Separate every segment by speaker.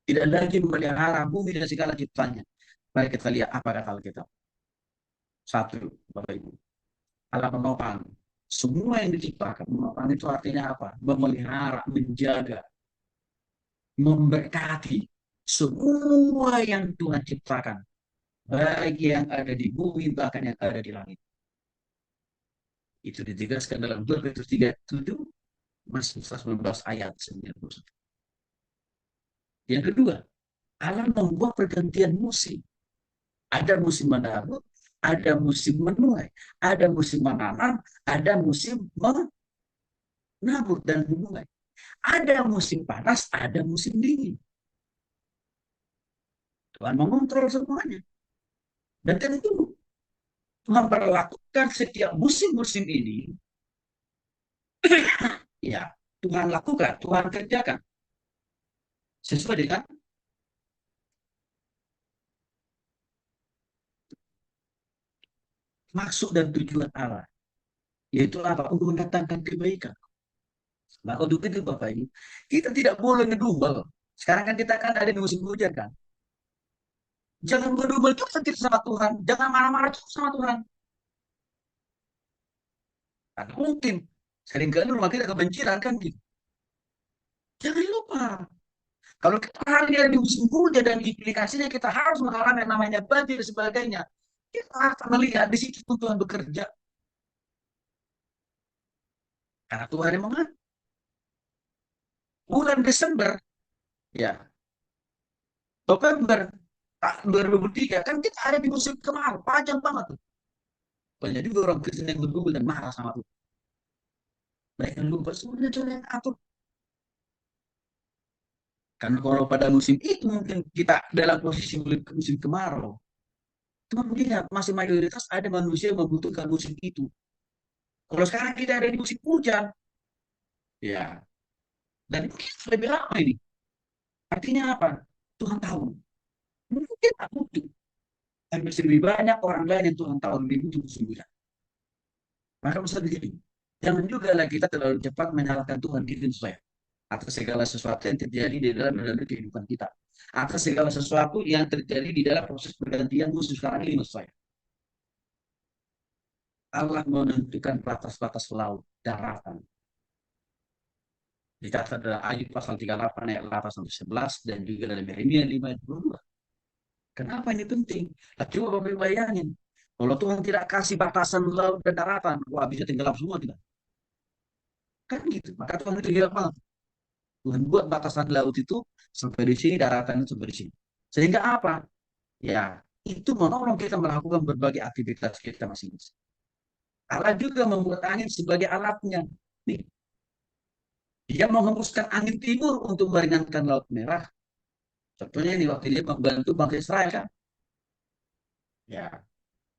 Speaker 1: Tidak lagi memelihara bumi dan segala ciptanya. Mari kita lihat apa kata Alkitab. Satu, Bapak Ibu. Allah menopang. Semua yang diciptakan, menopang itu artinya apa? Memelihara, menjaga, memberkati semua yang Tuhan ciptakan. Baik yang ada di bumi, bahkan yang ada di langit. Itu ditegaskan dalam 2 Petrus 3:7, masuk 19 ayat 9. Yang kedua, Allah membuat pergantian musim. Ada musim menabur, ada musim menuai, ada musim menanam, ada musim menabur dan menuai. Ada musim panas, ada musim dingin. Tuhan mengontrol semuanya. Dan tentu memperlakukan setiap musim-musim ini, ya Tuhan lakukan, Tuhan kerjakan sesuai dengan maksud dan tujuan Allah, yaitu apa? Untuk mendatangkan kebaikan. Maka untuk itu Bapak Ibu, kita tidak boleh ngedumel. Sekarang kan kita kan ada di musim hujan kan. Jangan ngedumel terus sama Tuhan. Jangan marah-marah terus sama Tuhan. Karena mungkin seringkali rumah kita kebencian kan gitu. Jangan lupa. Kalau kita hanya di musim hujan dan implikasinya kita harus mengalami yang namanya banjir dan sebagainya. Kita akan melihat di situ Tuhan bekerja. Karena Tuhan yang mengatur. Bulan Desember, ya November 2003 kan kita ada di musim kemarau, panjang banget tuh. Banyak juga orang Kristen yang bergumul dan marah sama Tuhan. Mereka lupa sebenarnya Tuhan yang atur. Karena kalau pada musim itu mungkin kita dalam posisi musim kemarau. Tuhan melihat masih mayoritas ada manusia yang membutuhkan musim itu. Kalau sekarang kita ada di musim hujan, ya, dan kita lebih lama ini. Artinya apa? Tuhan tahu. Mungkin kita butuh. Dan masih lebih banyak orang lain yang Tuhan tahu lebih butuh musim hujan. Maka bisa begini. Jangan juga lah kita terlalu cepat menyalahkan Tuhan gitu saya. Atas segala sesuatu yang terjadi di dalam kehidupan kita. Atas segala sesuatu yang terjadi di dalam proses pergantian musim sekarang ini maksud saya. Allah menentukan batas-batas laut, daratan. Dicatat dalam Ayub pasal 38 ayat 8 sampai 11 dan juga dalam Yeremia 5 ayat 22. Kenapa ini penting? Nah, coba Bapak bayangin. Kalau Tuhan tidak kasih batasan laut dan daratan, wah bisa tenggelam semua kita. Kan gitu. Maka Tuhan itu gila banget. Tuhan buat batasan laut itu sampai di sini, daratan itu sampai di sini. Sehingga apa? Ya, itu menolong kita melakukan berbagai aktivitas kita masing-masing. Allah juga membuat angin sebagai alatnya. Nih, dia menghembuskan angin timur untuk meringankan Laut Merah. Contohnya ini waktu dia membantu bangsa Israel kan. Ya,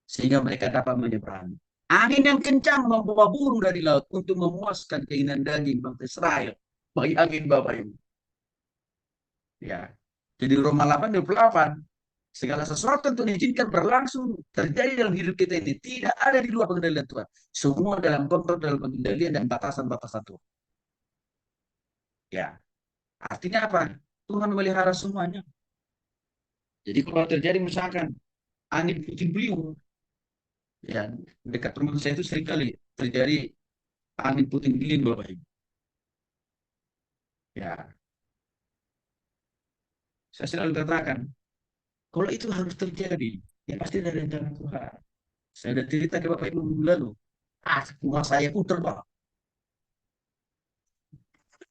Speaker 1: sehingga mereka dapat menyeberang. Angin yang kencang membawa burung dari laut untuk memuaskan keinginan daging bangsa Israel. Bagi angin Bapak Ibu. Ya. Jadi Roma 8:28, segala sesuatu yang Tuhan izinkan berlangsung terjadi dalam hidup kita ini tidak ada di luar pengendalian Tuhan. Semua dalam kontrol, dalam pengendalian dan batasan-batasan Tuhan. Ya, artinya apa? Tuhan memelihara semuanya. Jadi kalau terjadi misalkan angin puting beliung, ya dekat rumah saya itu seringkali terjadi angin puting beliung Bapak Ibu. Ya, saya selalu katakan, kalau itu harus terjadi, ya pasti ada rencana Tuhan. Saya sudah cerita ke Bapak Ibu minggu lalu. Rumah saya pun terbang.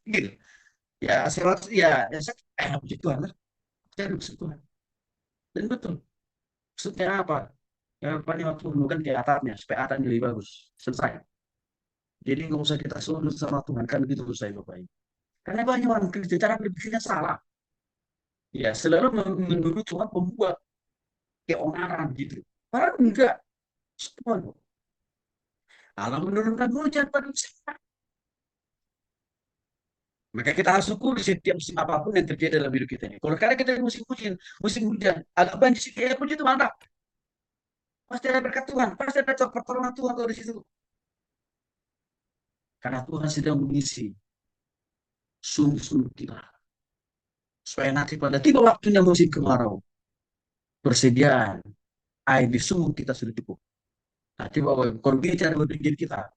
Speaker 1: Gitu. Ya, saya puji Tuhan lah. Saya puji Tuhan. Dan betul. Maksudnya apa? Ya, paling waktu bukan ke atapnya, supaya atapnya lebih bagus. Selesai. Jadi nggak usah kita suruh sama Tuhan. Kan begitu selesai Bapak Ibu. Karena banyak orang Kristen cara berpikirnya salah. Ya, selalu menuduh Tuhan pembuat keonaran gitu. Padahal enggak. Tuhan. Allah menurunkan hujan pada musim. Maka kita harus syukur di setiap musim apapun yang terjadi dalam hidup kita ini. Kalau sekarang kita di musim hujan, agak banjir sih, ya puji itu mantap. Pasti ada berkat Tuhan, pasti ada pertolongan Tuhan kalau di situ. Karena Tuhan sedang mengisi sumber-sumber kita. Supaya nanti pada tiba waktunya musim kemarau, persediaan air di sumur kita sudah cukup. Nanti Bapak, kalau bicara berpikir kita,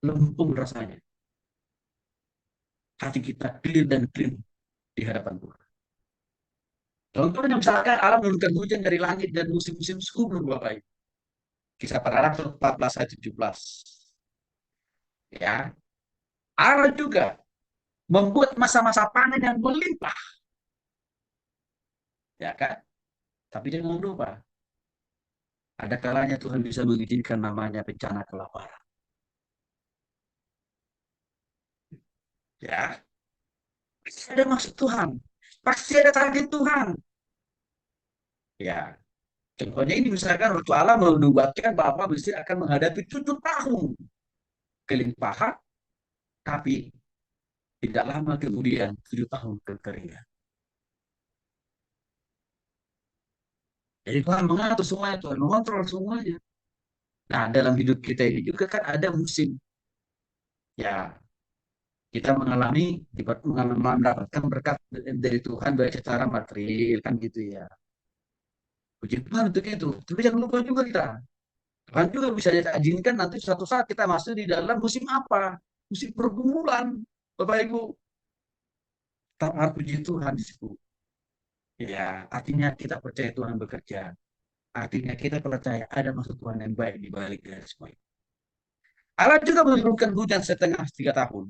Speaker 1: lempung rasanya. Hati kita clear dan clean di hadapan Tuhan. Contohnya misalkan alam menurunkan hujan dari langit dan musim-musim subur Bapak Ibu. Kisah para Rasul 14 ayat 17. Ya, Allah juga membuat masa-masa panen yang melimpah, ya kan? Tapi jangan lupa, ada kalanya Tuhan bisa mengizinkan namanya bencana kelaparan. Ya, pasti ada maksud Tuhan, pasti ada target Tuhan. Ya, contohnya ini misalkan waktu Allah menubuatkan bahwa Mesir akan menghadapi 7 tahun kelimpahan, tapi tidak lama kemudian 7 tahun kekeringan. Jadi Tuhan mengatur semuanya, Tuhan mengontrol semuanya. Nah, dalam hidup kita ini juga kan ada musim. Ya, kita mendapatkan berkat dari Tuhan baik secara material kan gitu ya. Puji Tuhan untuk itu. Tapi jangan lupa juga kita. Tuhan juga bisa izinkan nanti suatu saat kita masuk di dalam musim apa? Musim pergumulan. Bapak Ibu, tanpa puji Tuhan di situ. Ya, artinya kita percaya Tuhan bekerja. Artinya kita percaya ada maksud Tuhan yang baik di balik dari semua itu. Allah juga menurunkan hujan setengah 3 tahun.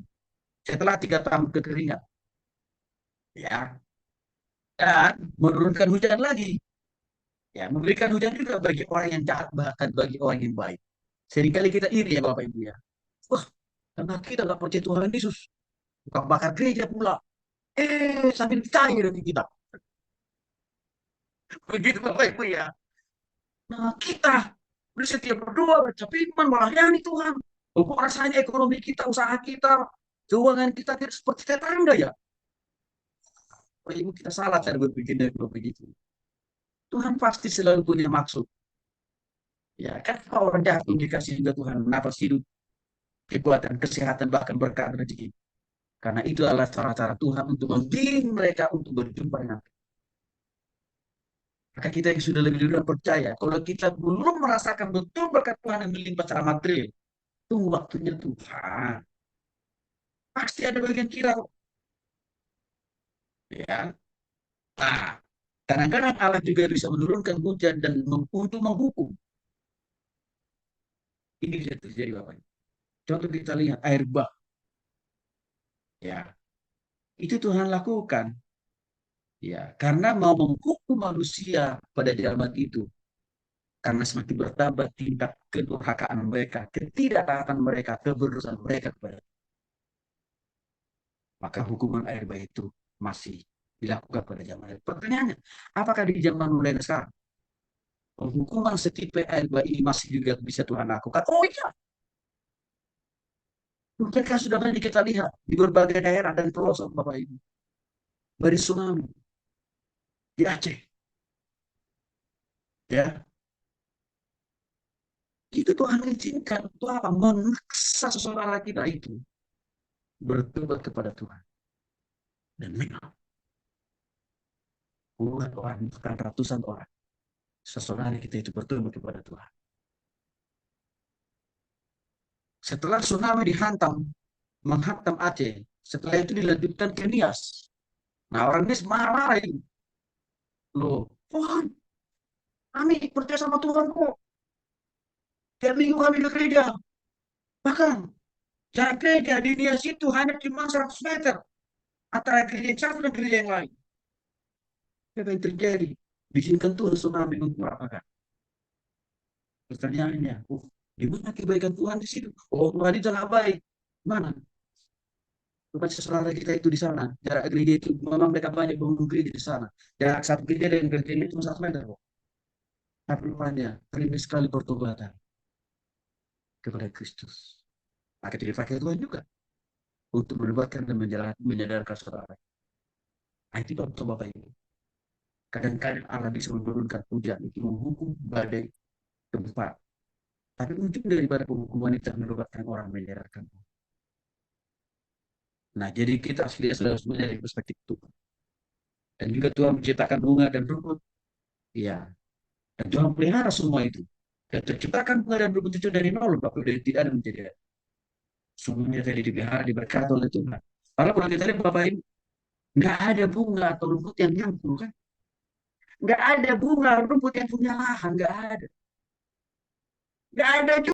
Speaker 1: Setelah 3 tahun kekeringan. Ya, dan menurunkan hujan lagi. Ya, memberikan hujan juga bagi orang yang jahat, bahkan bagi orang yang baik. Seringkali kita iri ya Bapak Ibu ya. Wah, karena kita nggak percaya Tuhan Yesus. Bukan bakar gereja pula. Sambil cair dari kita. Begitu Bapak Ibu ya. Nah, kita bersedia berdoa, baca firman, melayani Tuhan. Kok rasanya ekonomi kita, usaha kita, keuangan kita tidak seperti tetangga ya. Bapak Ibu kita salah cara berpikir dari begitu. Tuhan pasti selalu punya maksud. Ya kan orang jahat pun dikasih juga Tuhan nafas hidup, kekuatan, kesehatan, bahkan berkat rezeki. Karena itu adalah cara-cara Tuhan untuk membimbing mereka untuk berjumpa dengan kita. Maka kita yang sudah lebih dulu percaya, kalau kita belum merasakan betul berkat Tuhan yang melimpah secara material, tunggu waktunya Tuhan. Pasti ada bagian kita, ya. Nah, kadang-kadang Allah juga bisa menurunkan hujan dan untuk menghukum. Ini bisa terjadi, Bapak. Contoh kita lihat air bah, ya. Itu Tuhan lakukan, ya, karena mau menghukum manusia pada zaman itu. Karena semakin bertambah tingkat kedurhakaan mereka, ketidaktaatan mereka, keberdosan mereka kepada, maka hukuman air bah itu masih dilakukan pada zaman itu. Pertanyaannya, apakah di zaman modern sekarang hukuman setipe air bah ini masih juga bisa Tuhan lakukan? Oh iya, mereka sudah banyak kita lihat di berbagai daerah dan pelosok Bapak Ibu. Dari tsunami di Aceh, ya, itu Tuhan izinkan untuk apa? Memaksa seseorang kita itu bertobat kepada Tuhan. Dan memang puluhan orang, bukan ratusan orang, seseorang kita itu bertobat kepada Tuhan. Setelah tsunami dihantam, menghantam Aceh, setelah itu dilanjutkan ke Nias. Nah orang Nias marah itu. Loh, Tuhan, kami percaya sama Tuhan kok. Tiap minggu kami ke gereja. Bahkan jarak gereja di Nias itu hanya cuma 100 meter antara gereja yang satu dan gereja yang lain. Apa yang terjadi? Diizinkan Tuhan tsunami untuk apa? Pertanyaannya, di mana kebaikan Tuhan di situ? Oh, Tuhan itu sangat baik. Mana? Bukan saudara kita itu di sana. Jarak gereja itu memang mereka banyak bangun gereja di sana. Jarak satu gereja dengan gereja itu cuma 1 meter kok. Tapi rupanya rindu sekali pertobatan kepada Kristus. Maka dipakai Tuhan juga untuk melibatkan dan menyadarkan saudara. Nah, itu untuk Bapak Ibu. Kadang-kadang Allah bisa menurunkan hujan itu menghukum badai gempa. Tapi ujung daripada penghukuman itu menyebabkan orang menyadarkan. Nah, jadi kita harus lihat sebenarnya dari perspektif itu. Dan juga Tuhan menciptakan bunga dan rumput. Iya. Dan Tuhan pelihara semua itu. Dan terciptakan bunga dan rumput itu dari nol, Bapak, dari tidak ada menjadi ada. Semuanya tadi dipelihara, diberkati oleh Tuhan. Karena kalau kita lihat Bapak Ibu, nggak ada bunga atau rumput yang nyangkul kan? Nggak ada bunga rumput yang punya lahan, nggak ada. Nggak ada